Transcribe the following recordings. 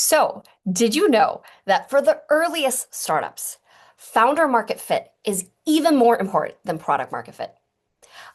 So, did you know that for the earliest startups, founder market fit is even more important than product market fit?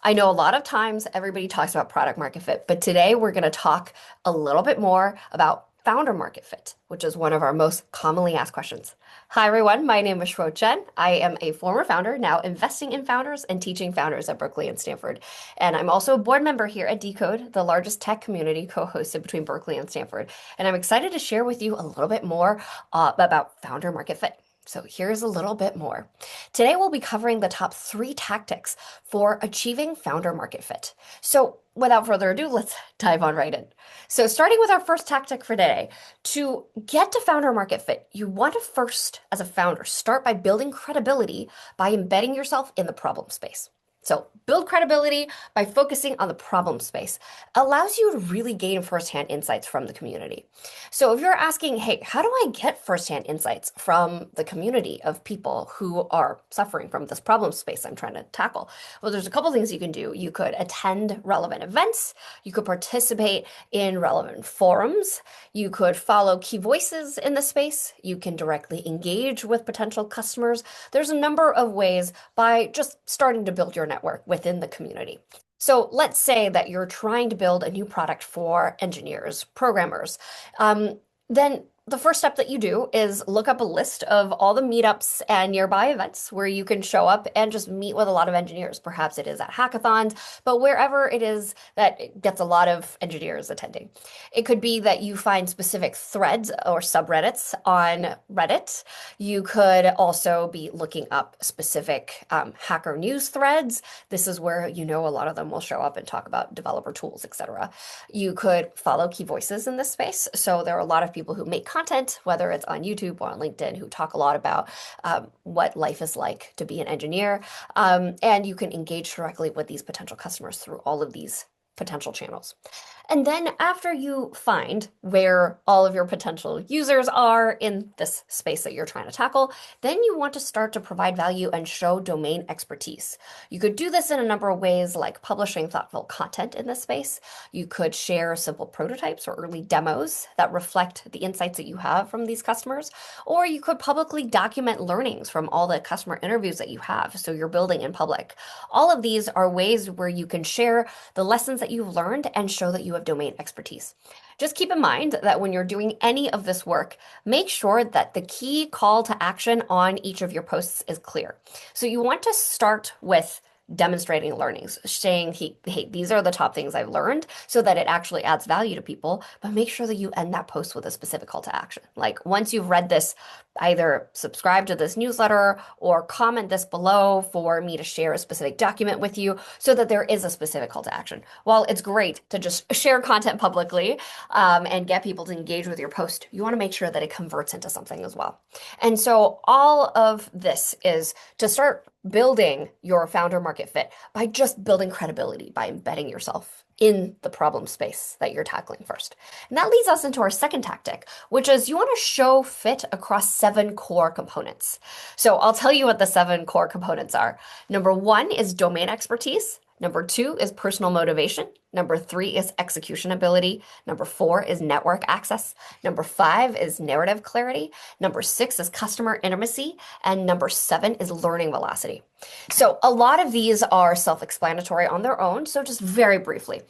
I know a lot of times everybody talks about product market fit, but today we're going to talk a little bit more about founder market fit, which is one of our most commonly asked questions. Hi, everyone. My name is Shuo Chen. I am a former founder, now investing in founders and teaching founders at Berkeley and Stanford. And I'm also a board member here at Decode, the largest tech community co-hosted between Berkeley and Stanford. And I'm excited to share with you a little bit more about founder market fit. So here's a little bit more. Today, we'll be covering the top 3 tactics for achieving founder market fit. So without further ado, let's dive on right in. So starting with our first tactic for today, to get to founder market fit, you want to first, as a founder, start by building credibility by embedding yourself in the problem space. So build credibility by focusing on the problem space. Allows you to really gain firsthand insights from the community. So if you're asking, hey, how do I get firsthand insights from the community of people who are suffering from this problem space I'm trying to tackle? Well, there's a couple things you can do. You could attend relevant events. You could participate in relevant forums. You could follow key voices in the space. You can directly engage with potential customers. There's a number of ways by just starting to build your network within the community. So let's say that you're trying to build a new product for engineers, programmers. Then the first step that you do is look up a list of all the meetups and nearby events where you can show up and just meet with a lot of engineers. Perhaps it is at hackathons, but wherever it is that it gets a lot of engineers attending. It could be that you find specific threads or subreddits on Reddit. You could also be looking up specific hacker news threads. This is where a lot of them will show up and talk about developer tools, etc. You could follow key voices in this space. So there are a lot of people who make content, whether it's on YouTube or on LinkedIn, who talk a lot about what life is like to be an engineer. And you can engage directly with these potential customers through all of these potential channels. And then after you find where all of your potential users are in this space that you're trying to tackle, then you want to start to provide value and show domain expertise. You could do this in a number of ways, like publishing thoughtful content in this space. You could share simple prototypes or early demos that reflect the insights that you have from these customers, or you could publicly document learnings from all the customer interviews that you have, so you're building in public. All of these are ways where you can share the lessons that you've learned and show that you have domain expertise. Just keep in mind that when you're doing any of this work, make sure that the key call to action on each of your posts is clear. So you want to start with demonstrating learnings, saying, hey, these are the top things I've learned, so that it actually adds value to people, but make sure that you end that post with a specific call to action. Like once you've read this, either subscribe to this newsletter or comment this below for me to share a specific document with you so that there is a specific call to action. While it's great to just share content publicly and get people to engage with your post, you want to make sure that it converts into something as well. And so all of this is to start building your founder market fit by just building credibility, by embedding yourself in the problem space that you're tackling first. And that leads us into our second tactic, which is you want to show fit across 7 core components. So I'll tell you what the 7 core components are. Number 1 is domain expertise. Number 2 is personal motivation. Number 3 is execution ability. Number 4 is network access. Number 5 is narrative clarity. Number 6 is customer intimacy. And number 7 is learning velocity. So a lot of these are self-explanatory on their own. So just very briefly,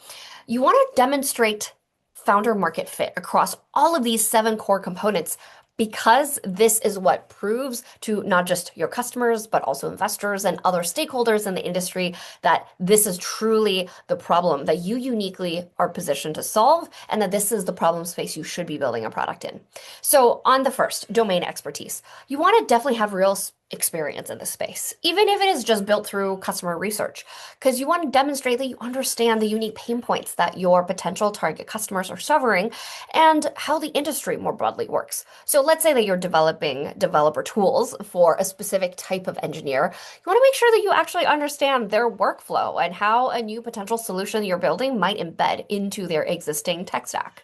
you want to demonstrate founder market fit across all of these 7 core components, because this is what proves to not just your customers, but also investors and other stakeholders in the industry that this is truly the problem that you uniquely are positioned to solve, and that this is the problem space you should be building a product in. So on the first, domain expertise, you want to definitely have real experience in this space, even if it is just built through customer research, because you want to demonstrate that you understand the unique pain points that your potential target customers are suffering and how the industry more broadly works. So let's say that you're developing developer tools for a specific type of engineer. You want to make sure that you actually understand their workflow and how a new potential solution you're building might embed into their existing tech stack.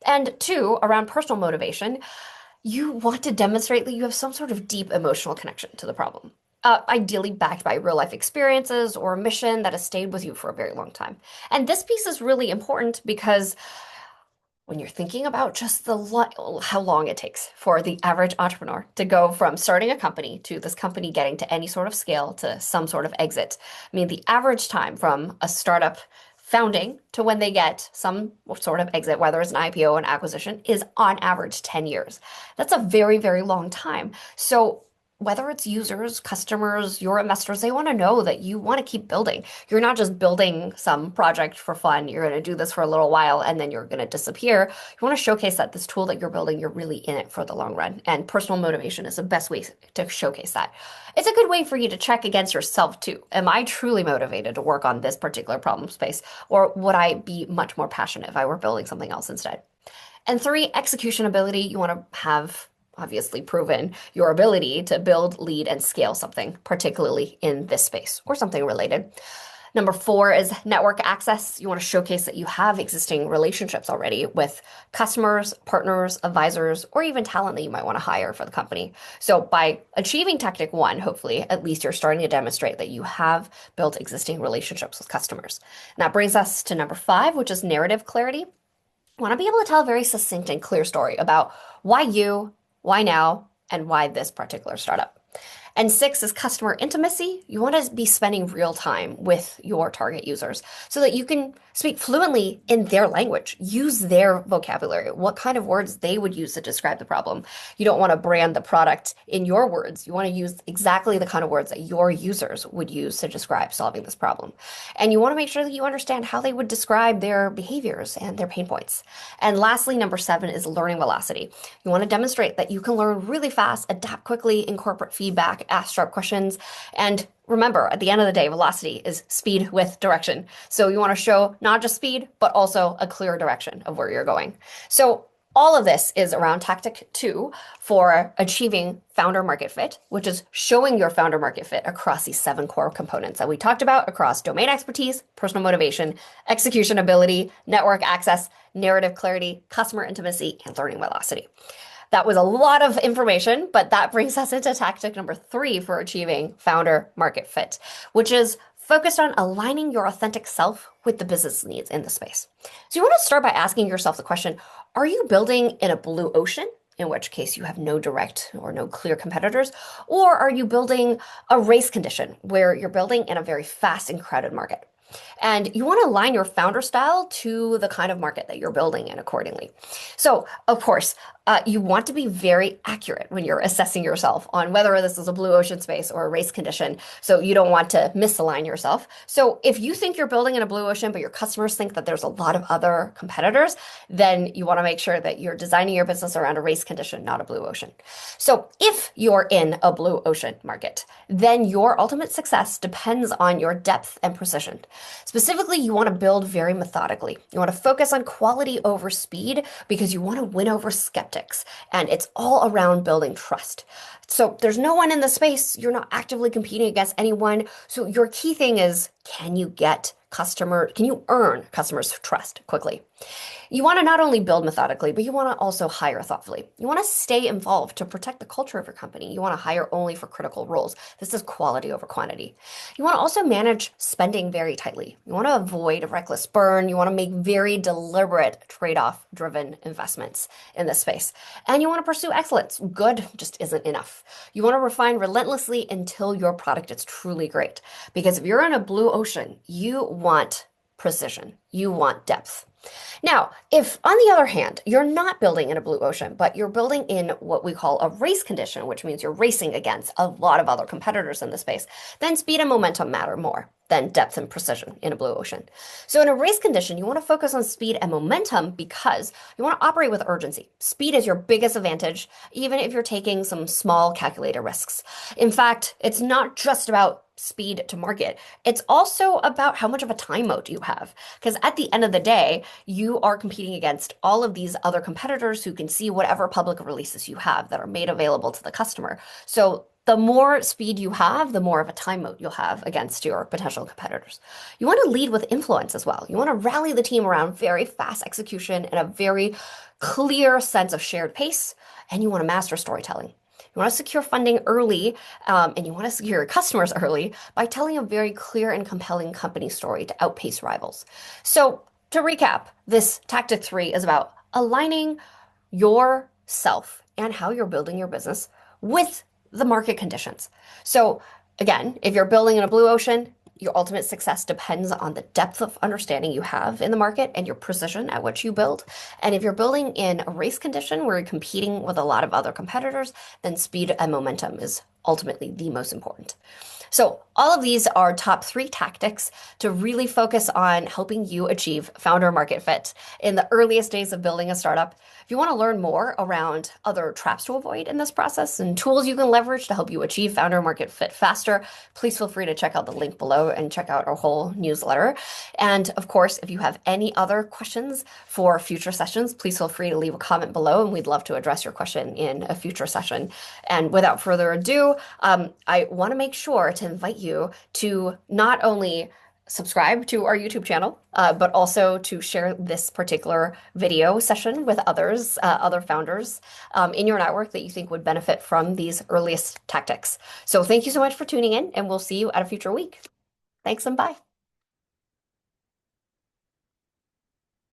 And 2, around personal motivation, you want to demonstrate that you have some sort of deep emotional connection to the problem. Ideally backed by real life experiences or a mission that has stayed with you for a very long time. And this piece is really important because when you're thinking about just how long it takes for the average entrepreneur to go from starting a company to this company getting to any sort of scale to some sort of exit. I mean, the average time from a startup founding to when they get some sort of exit, whether it's an IPO or an acquisition, is on average 10 years. That's a very, very long time. So whether it's users, customers, your investors, they want to know that you want to keep building. You're not just building some project for fun. You're going to do this for a little while and then you're going to disappear. You want to showcase that this tool that you're building, you're really in it for the long run. And personal motivation is the best way to showcase that. It's a good way for you to check against yourself too. Am I truly motivated to work on this particular problem space? Or would I be much more passionate if I were building something else instead? And three, execution ability. You want to have obviously proven your ability to build, lead, and scale something, particularly in this space or something related. Number four is network access. You want to showcase that you have existing relationships already with customers, partners, advisors, or even talent that you might want to hire for the company. So by achieving tactic one, hopefully, at least you're starting to demonstrate that you have built existing relationships with customers. And that brings us to number five, which is narrative clarity. You want to be able to tell a very succinct and clear story about why you, why now, and why this particular startup. And six is customer intimacy. You want to be spending real time with your target users so that you can speak fluently in their language, use their vocabulary, what kind of words they would use to describe the problem. You don't want to brand the product in your words. You want to use exactly the kind of words that your users would use to describe solving this problem. And you want to make sure that you understand how they would describe their behaviors and their pain points. And lastly, number seven is learning velocity. You want to demonstrate that you can learn really fast, adapt quickly, incorporate feedback, ask sharp questions, and remember, at the end of the day, velocity is speed with direction. So you want to show not just speed, but also a clear direction of where you're going. So all of this is around tactic two for achieving founder market fit, which is showing your founder market fit across these seven core components that we talked about across domain expertise, personal motivation, execution ability, network access, narrative clarity, customer intimacy, and learning velocity. That was a lot of information, but that brings us into tactic number three for achieving founder market fit, which is focused on aligning your authentic self with the business needs in the space. So you want to start by asking yourself the question, are you building in a blue ocean, in which case you have no direct or no clear competitors, or are you building a race condition where you're building in a very fast and crowded market? And you want to align your founder style to the kind of market that you're building in accordingly. So, of course, you want to be very accurate when you're assessing yourself on whether this is a blue ocean space or a race condition. So you don't want to misalign yourself. So if you think you're building in a blue ocean, but your customers think that there's a lot of other competitors, then you want to make sure that you're designing your business around a race condition, not a blue ocean. So if you're in a blue ocean market, then your ultimate success depends on your depth and precision. Specifically, you want to build very methodically. You want to focus on quality over speed because you want to win over skeptics. And it's all around building trust. So there's no one in the space. You're not actively competing against anyone. So your key thing is, can you earn customers' trust quickly? You want to not only build methodically, but you want to also hire thoughtfully. You want to stay involved to protect the culture of your company. You want to hire only for critical roles. This is quality over quantity. You want to also manage spending very tightly. You want to avoid a reckless burn. You want to make very deliberate trade-off driven investments in this space. And you want to pursue excellence. Good just isn't enough. You want to refine relentlessly until your product is truly great. Because if you're in a blue ocean, you want precision. You want depth. Now, if on the other hand, you're not building in a blue ocean, but you're building in what we call a race condition, which means you're racing against a lot of other competitors in the space, then speed and momentum matter more than depth and precision in a blue ocean. So in a race condition, you want to focus on speed and momentum because you want to operate with urgency. Speed is your biggest advantage, even if you're taking some small calculated risks. In fact, it's not just about speed to market. It's also about how much of a time moat you have. Because at the end of the day, you are competing against all of these other competitors who can see whatever public releases you have that are made available to the customer. So the more speed you have, the more of a time moat you'll have against your potential competitors. You want to lead with influence as well. You want to rally the team around very fast execution and a very clear sense of shared pace, and you want to master storytelling. You want to secure funding early, and you want to secure your customers early by telling a very clear and compelling company story to outpace rivals. So to recap, this tactic 3 is about aligning yourself and how you're building your business with the market conditions. So, again, if you're building in a blue ocean, your ultimate success depends on the depth of understanding you have in the market and your precision at which you build. And if you're building in a race condition where you're competing with a lot of other competitors, then speed and momentum is ultimately the most important. So, all of these are top three tactics to really focus on helping you achieve founder market fit in the earliest days of building a startup. If you want to learn more around other traps to avoid in this process and tools you can leverage to help you achieve founder market fit faster, please feel free to check out the link below and check out our whole newsletter. And of course, if you have any other questions for future sessions, please feel free to leave a comment below and we'd love to address your question in a future session. And without further ado, I want to make sure to invite you to not only subscribe to our YouTube channel, but also to share this particular video session with others, other founders in your network that you think would benefit from these earliest tactics. So thank you so much for tuning in, and we'll see you at a future week. Thanks and bye.